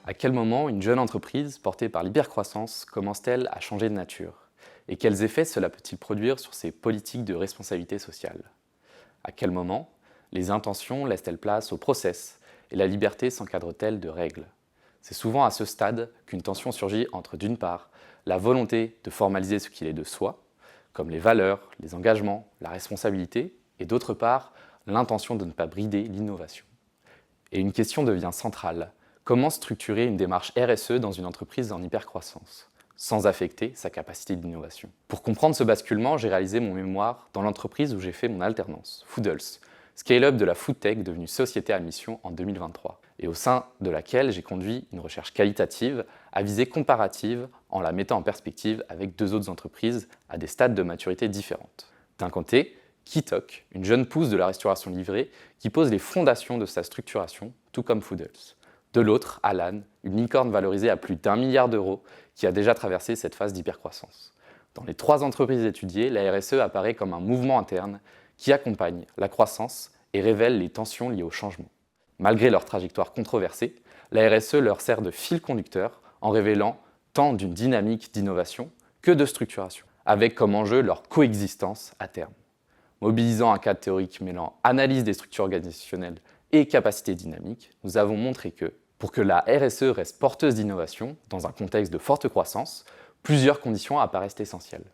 À quel moment une jeune entreprise portée par l'hypercroissance commence-t-elle à changer de nature? Et quels effets cela peut-il produire sur ses politiques de responsabilité sociale? À quel moment les intentions laissent-elles place au process et la liberté s'encadre-t-elle de règles? C'est souvent à ce stade qu'une tension surgit entre, d'une part, la volonté de formaliser ce qu'il est de soi, comme les valeurs, les engagements, la responsabilité, et d'autre part, l'intention de ne pas brider l'innovation. Et une question devient centrale. Comment structurer une démarche RSE dans une entreprise en hypercroissance, sans affecter sa capacité d'innovation? Pour comprendre ce basculement, j'ai réalisé mon mémoire dans l'entreprise où j'ai fait mon alternance, Foodles, scale-up de la foodtech devenue société à mission en 2023, et au sein de laquelle j'ai conduit une recherche qualitative à visée comparative en la mettant en perspective avec deux autres entreprises à des stades de maturité différentes. D'un côté, Kitok, une jeune pousse de la restauration livrée qui pose les fondations de sa structuration, tout comme Foodles. De l'autre, Alan, une licorne valorisée à plus d'1 milliard d'euros qui a déjà traversé cette phase d'hypercroissance. Dans les trois entreprises étudiées, la RSE apparaît comme un mouvement interne qui accompagne la croissance et révèle les tensions liées au changement. Malgré leur trajectoire controversée, la RSE leur sert de fil conducteur en révélant tant d'une dynamique d'innovation que de structuration, avec comme enjeu leur coexistence à terme. Mobilisant un cadre théorique mêlant analyse des structures organisationnelles et capacité dynamique, nous avons montré que, pour que la RSE reste porteuse d'innovation dans un contexte de forte croissance, plusieurs conditions apparaissent essentielles.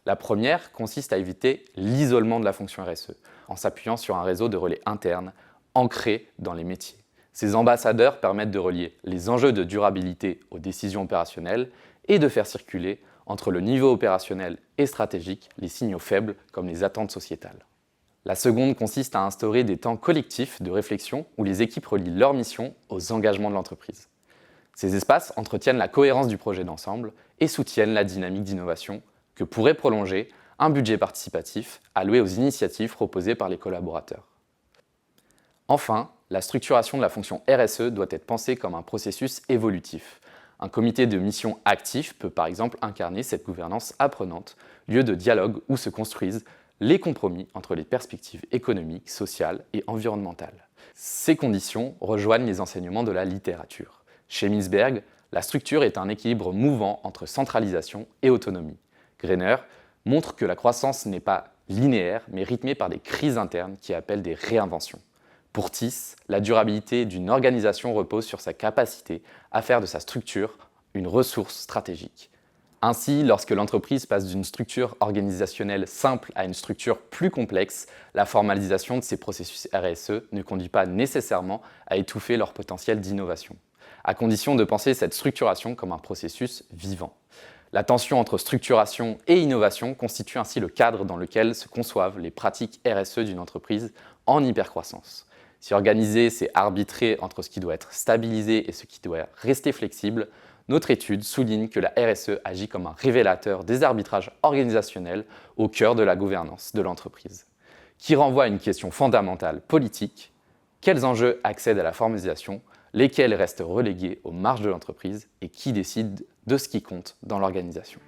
La première consiste à éviter l'isolement de la fonction RSE, en s'appuyant sur un réseau de relais internes ancrés dans les métiers. Ces ambassadeurs permettent de relier les enjeux de durabilité aux décisions opérationnelles et de faire circuler entre le niveau opérationnel et stratégique les signaux faibles comme les attentes sociétales. La seconde consiste à instaurer des temps collectifs de réflexion où les équipes relient leur mission aux engagements de l'entreprise. Ces espaces entretiennent la cohérence du projet d'ensemble et soutiennent la dynamique d'innovation que pourrait prolonger un budget participatif alloué aux initiatives proposées par les collaborateurs. Enfin, la structuration de la fonction RSE doit être pensée comme un processus évolutif. Un comité de mission actif peut par exemple incarner cette gouvernance apprenante, lieu de dialogue où se construisent les compromis entre les perspectives économiques, sociales et environnementales. Ces conditions rejoignent les enseignements de la littérature. Chez Milsberg, la structure est un équilibre mouvant entre centralisation et autonomie. Greiner montre que la croissance n'est pas linéaire, mais rythmée par des crises internes qui appellent des réinventions. Pour Thysse, la durabilité d'une organisation repose sur sa capacité à faire de sa structure une ressource stratégique. Ainsi, lorsque l'entreprise passe d'une structure organisationnelle simple à une structure plus complexe, la formalisation de ces processus RSE ne conduit pas nécessairement à étouffer leur potentiel d'innovation, à condition de penser cette structuration comme un processus vivant. La tension entre structuration et innovation constitue ainsi le cadre dans lequel se conçoivent les pratiques RSE d'une entreprise en hypercroissance. Si organiser, c'est arbitrer entre ce qui doit être stabilisé et ce qui doit rester flexible, notre étude souligne que la RSE agit comme un révélateur des arbitrages organisationnels au cœur de la gouvernance de l'entreprise, qui renvoie à une question fondamentale politique: quels enjeux accèdent à la formalisation, lesquels restent relégués aux marges de l'entreprise et qui décide de ce qui compte dans l'organisation.